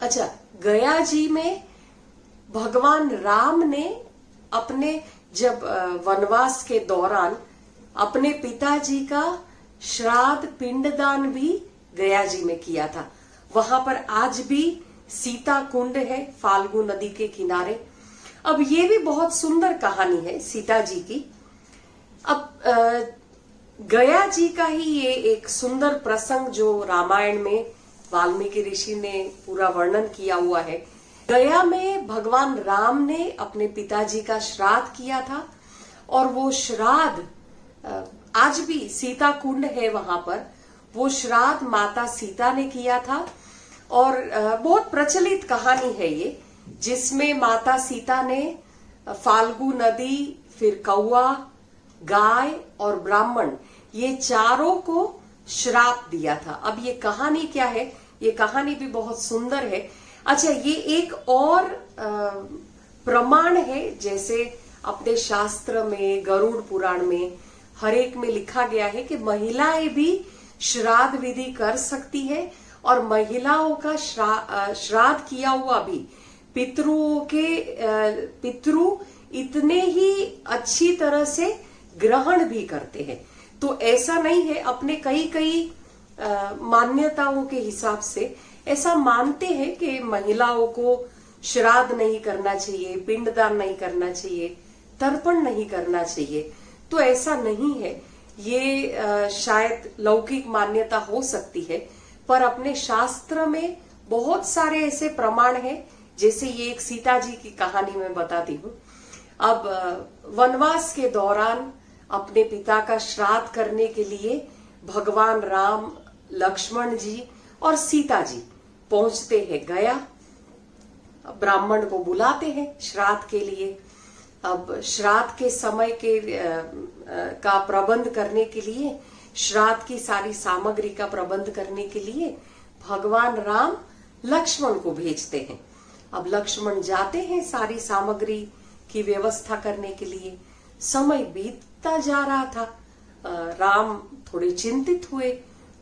अच्छा, गया जी में भगवान राम ने अपने जब वनवास के दौरान अपने पिताजी का श्राद्ध पिंडदान भी गया जी में किया था। वहां पर आज भी सीता कुंड है फाल्गु नदी के किनारे। अब ये भी बहुत सुंदर कहानी है सीता जी की। अब गया जी का ही ये एक सुंदर प्रसंग जो रामायण में वाल्मीकि ऋषि ने पूरा वर्णन किया हुआ है। गया में भगवान राम ने अपने पिताजी का श्राद्ध किया था और वो श्राद्ध आज भी सीता कुंड है वहां पर, वो श्राद्ध माता सीता ने किया था। और बहुत प्रचलित कहानी है ये, जिसमें माता सीता ने फाल्गु नदी, फिर कौआ, गाय और ब्राह्मण, ये चारों को श्राप दिया था। अब ये कहानी क्या है, ये कहानी भी बहुत सुंदर है। अच्छा, ये एक और प्रमाण है, जैसे अपने शास्त्र में गरुड़ पुराण में हर एक में लिखा गया है कि महिलाएं भी श्राद्ध विधि कर सकती है और महिलाओं का श्राद्ध किया हुआ भी पितृ इतने ही अच्छी तरह से ग्रहण भी करते हैं। तो ऐसा नहीं है, अपने कई मान्यताओं के हिसाब से ऐसा मानते हैं कि महिलाओं को श्राद्ध नहीं करना चाहिए, पिंडदान नहीं करना चाहिए, तर्पण नहीं करना चाहिए। तो ऐसा नहीं है, ये शायद लौकिक मान्यता हो सकती है, पर अपने शास्त्र में बहुत सारे ऐसे प्रमाण हैं, जैसे ये एक सीता जी की कहानी मैं बताती हूँ। अब वनवास के दौरान अपने पिता का श्राद्ध करने के लिए भगवान राम, लक्ष्मण जी और सीता जी पहुंचते हैं गया। ब्राह्मण को बुलाते हैं श्राद्ध के लिए। अब श्राद्ध के समय के का प्रबंध करने के लिए, श्राद्ध की सारी सामग्री का प्रबंध करने के लिए भगवान राम लक्ष्मण को भेजते हैं। अब लक्ष्मण जाते हैं सारी सामग्री की व्यवस्था करने के लिए। समय बीतता जा रहा था, राम थोड़े चिंतित हुए।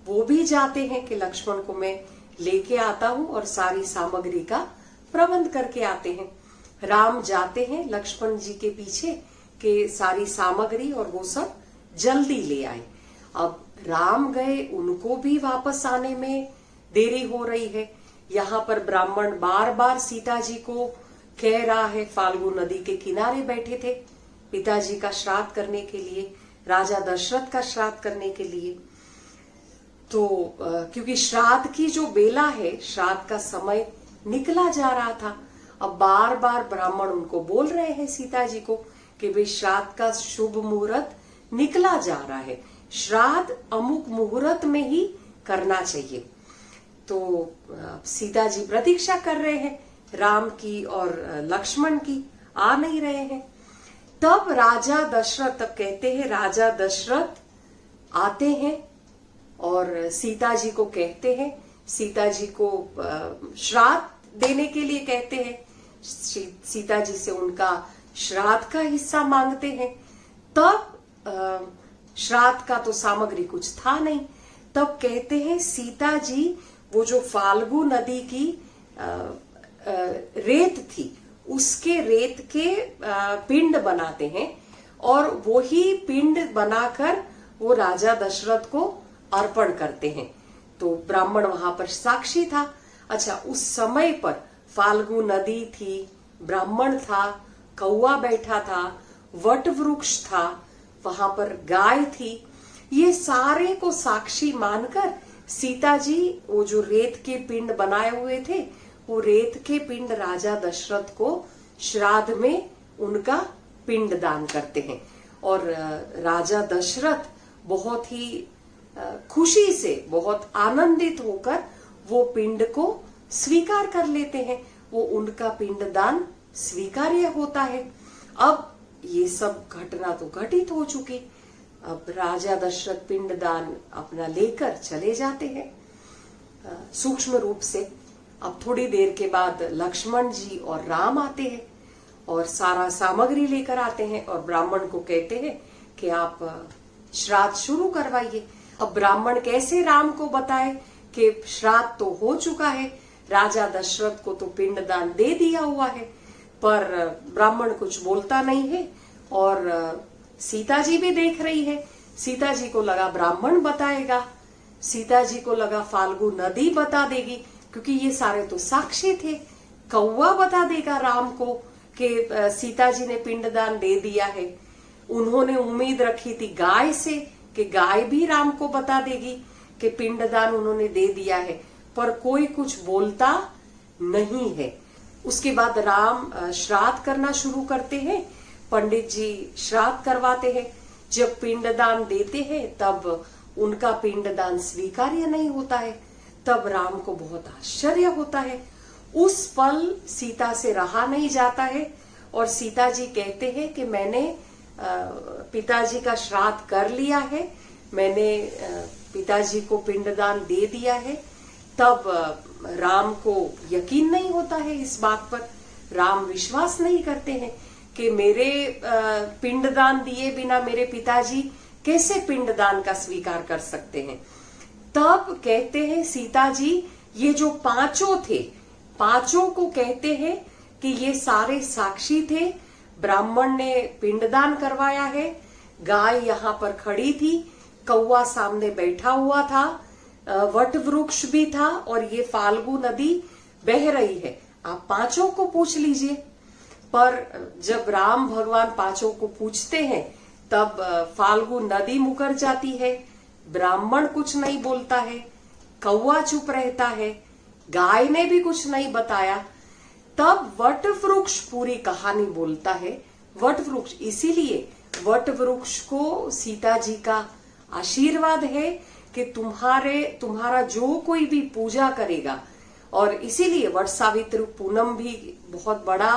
वो भी जाते हैं कि लक्ष्मण को मैं लेके आता हूं और सारी सामग्री का प्रबंध करके आते हैं। राम जाते हैं लक्ष्मण जी के पीछे कि सारी सामग्री और वो सब जल्दी ले आए। अब राम गए, उनको भी वापस आने में देरी हो रही है। यहाँ पर ब्राह्मण बार बार सीता जी को कह रहा है, फाल्गु नदी के किनारे बैठे थे पिताजी का श्राद्ध करने के लिए, राजा दशरथ का श्राद्ध करने के लिए। तो क्योंकि श्राद्ध की जो बेला है, श्राद्ध का समय निकला जा रहा था। अब बार बार ब्राह्मण उनको बोल रहे हैं सीता जी को कि भाई श्राद्ध का शुभ मुहूर्त निकला जा रहा है, श्राद्ध अमुक मुहूर्त में ही करना चाहिए। तो सीता जी प्रतीक्षा कर रहे हैं राम की और लक्ष्मण की, आ नहीं रहे हैं। तब राजा दशरथ, तब कहते हैं राजा दशरथ आते हैं और सीता जी को कहते हैं, सीता जी को श्राद्ध देने के लिए कहते हैं। सीता जी से उनका श्राद्ध का हिस्सा मांगते हैं। तब श्राद्ध का तो सामग्री कुछ था नहीं। तब कहते हैं सीता जी वो जो फाल्गु नदी की रेत थी, उसके रेत के पिंड बनाते हैं और वही पिंड बनाकर वो राजा दशरथ को अर्पण करते हैं। तो ब्राह्मण वहां पर साक्षी था। अच्छा, उस समय पर फाल्गु नदी थी, ब्राह्मण था, कौआ बैठा था, वट वृक्ष था, वहां पर गाय थी। ये सारे को साक्षी मानकर सीता जी वो जो रेत के पिंड बनाए हुए थे, वो रेत के पिंड राजा दशरथ को श्राद्ध में उनका पिंड दान करते हैं। और राजा दशरथ बहुत ही खुशी से, बहुत आनंदित होकर वो पिंड को स्वीकार कर लेते हैं। वो उनका पिंडदान स्वीकार्य होता है। अब ये सब घटना तो घटित हो चुकी। अब राजा दशरथ पिंडदान अपना लेकर चले जाते हैं सूक्ष्म रूप से। अब थोड़ी देर के बाद लक्ष्मण जी और राम आते हैं और सारा सामग्री लेकर आते हैं और ब्राह्मण को कहते हैं कि आप श्राद्ध शुरू करवाइए। अब ब्राह्मण कैसे राम को बताए कि श्राद्ध तो हो चुका है। राजा दशरथ को तो पिंडदान दे दिया हुआ है, पर ब्राह्मण कुछ बोलता नहीं है। और सीता जी भी देख रही है। सीता जी को लगा ब्राह्मण बताएगा, सीता जी को लगा फाल्गु नदी बता देगी, क्योंकि ये सारे तो साक्षी थे। कौवा बता देगा राम को कि सीता जी ने पिंडदान दे दिया है। उन्होंने उम्मीद रखी थी गाय से कि गाय भी राम को बता देगी कि पिंडदान उन्होंने दे दिया है, पर कोई कुछ बोलता नहीं है। उसके बाद राम श्राद्ध करना शुरू करते हैं। पंडित जी श्राद्ध करवाते हैं। जब पिंडदान देते हैं तब उनका पिंडदान स्वीकार्य नहीं होता है। तब राम को बहुत आश्चर्य होता है। उस पल सीता से रहा नहीं जाता है और सीता जी कहते हैं कि मैंने पिताजी का श्राद्ध कर लिया है, मैंने पिताजी को पिंडदान दे दिया है। तब राम को यकीन नहीं होता है इस बात पर। राम विश्वास नहीं करते हैं कि मेरे पिंडदान दिए बिना मेरे पिताजी कैसे पिंडदान का स्वीकार कर सकते हैं। तब कहते हैं सीता जी, ये जो पांचों थे, पांचों को कहते हैं कि ये सारे साक्षी थे। ब्राह्मण ने पिंडदान करवाया है, गाय यहाँ पर खड़ी थी, कौवा सामने बैठा हुआ था, वट वृक्ष भी था और ये फाल्गु नदी बह रही है। आप पांचों को पूछ लीजिए। पर जब राम भगवान पांचों को पूछते हैं तब फाल्गु नदी मुकर जाती है, ब्राह्मण कुछ नहीं बोलता है, कौवा चुप रहता है, गाय ने भी कुछ नहीं बताया। तब वट वृक्ष पूरी कहानी बोलता है। वट वृक्ष, इसीलिए वट वृक्ष को सीता जी का आशीर्वाद है कि तुम्हारा जो कोई भी पूजा करेगा, और इसीलिए वट सावित्री पूनम भी बहुत बड़ा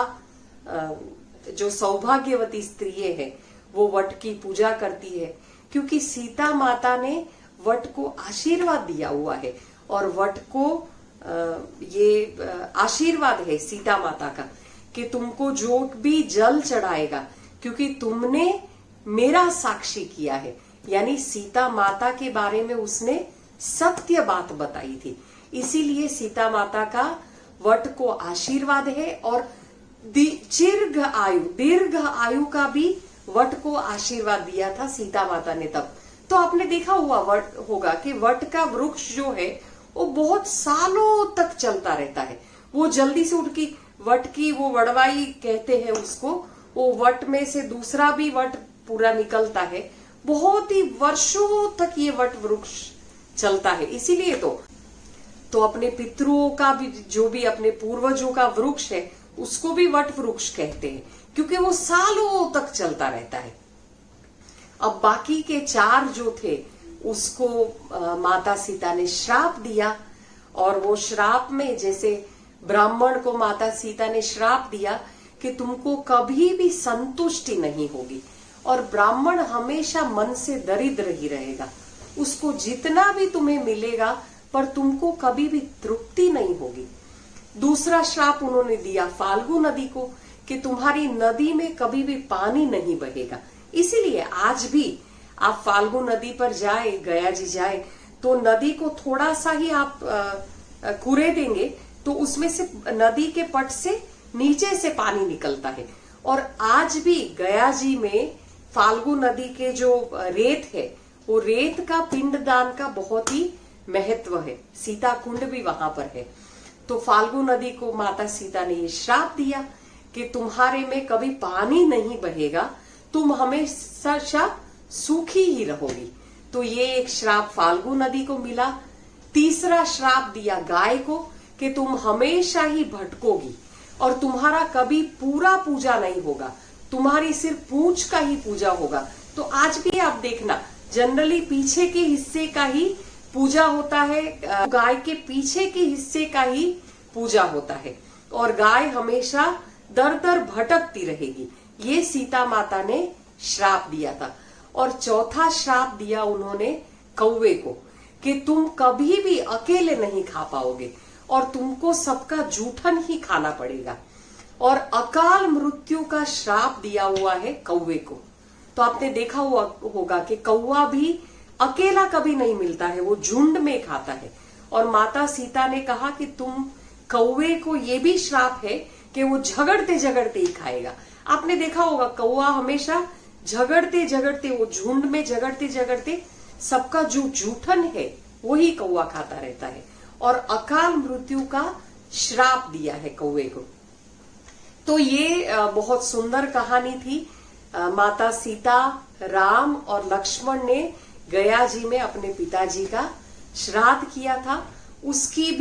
जो सौभाग्यवती स्त्री है वो वट की पूजा करती है, क्योंकि सीता माता ने वट को आशीर्वाद दिया हुआ है। और वट को ये आशीर्वाद है सीता माता का कि तुमको जो भी जल चढ़ाएगा, क्योंकि तुमने मेरा साक्षी किया है, यानी सीता माता के बारे में उसने सत्य बात बताई थी। इसीलिए सीता माता का वट को आशीर्वाद है। और दीर्घ आयु का भी वट को आशीर्वाद दिया था सीता माता ने तब। तो आपने देखा होगा कि वट का वृक्ष जो है वो बहुत सालों तक चलता रहता है। वो जल्दी से उठ की वट की वो वड़वाई कहते हैं उसको, वो वट में से दूसरा भी वट पूरा निकलता है। बहुत ही वर्षों तक ये वट वृक्ष चलता है। इसीलिए तो अपने पितरों का भी, जो भी अपने पूर्वजों का वृक्ष है, उसको भी वट वृक्ष कहते हैं, क्योंकि वो सालों तक चलता रहता है। अब बाकी के 4 जो थे उसको माता सीता ने श्राप दिया। और वो श्राप में, जैसे ब्राह्मण को माता सीता ने श्राप दिया कि तुमको कभी भी संतुष्टि नहीं होगी और ब्राह्मण हमेशा मन से दरिद्र ही रहेगा, उसको जितना भी तुम्हें मिलेगा पर तुमको कभी भी तृप्ति नहीं होगी। दूसरा श्राप उन्होंने दिया फाल्गु नदी को कि तुम्हारी नदी में कभी भी पानी नहीं बहेगा। इसीलिए आज भी आप फाल्गु नदी पर जाए, गया जी जाए, तो नदी को थोड़ा सा ही आप कुरे देंगे तो उसमें से नदी के पट से नीचे से पानी निकलता है। और आज भी गया जी में फाल्गु नदी के जो रेत है, वो रेत का पिंडदान का बहुत ही महत्व है। सीता कुंड भी वहां पर है। तो फाल्गु नदी को माता सीता ने ये श्राप दिया कि तुम्हारे में कभी पानी नहीं बहेगा, तुम हमेशा सूखी ही रहोगी। तो ये एक श्राप फाल्गु नदी को मिला। तीसरा श्राप दिया गाय को कि तुम हमेशा ही भटकोगी और तुम्हारा कभी पूरा पूजा नहीं होगा, तुम्हारी सिर्फ पूंछ का ही पूजा होगा। तो आज भी आप देखना, जनरली पीछे के हिस्से का ही पूजा होता है, गाय के पीछे के हिस्से का ही पूजा होता है और गाय हमेशा दर दर भटकती रहेगी। ये सीता माता ने श्राप दिया था। और चौथा श्राप दिया उन्होंने कौवे को कि तुम कभी भी अकेले नहीं खा पाओगे और तुमको सबका जूठन ही खाना पड़ेगा। और अकाल मृत्यु का श्राप दिया हुआ है कौवे को। तो आपने देखा होगा कि कौवा भी अकेला कभी नहीं मिलता है, वो झुंड में खाता है। और माता सीता ने कहा कि तुम कौवे को ये भी श्राप है कि वो झगड़ते झगड़ते ही खाएगा। आपने देखा होगा कौवा हमेशा झगड़ते झगड़ते, वो झुंड में झगड़ते झगड़ते सबका जो जूठन है वही कौवा खाता रहता है, और अकाल मृत्यु का श्राप दिया है कौवे को। तो ये बहुत सुंदर कहानी थी। माता सीता, राम और लक्ष्मण ने गया जी में अपने पिताजी का श्राद्ध किया था। उसके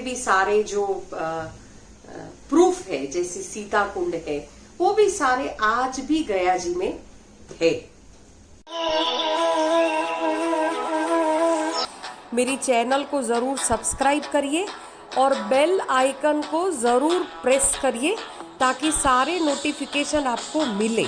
भी सारे जो प्रूफ है, जैसे सीता कुंड है, वो भी सारे आज भी गया जी में है। मेरी चैनल को जरूर सब्सक्राइब करिए और बेल आइकन को जरूर प्रेस करिए ताकि सारे नोटिफिकेशन आपको मिले।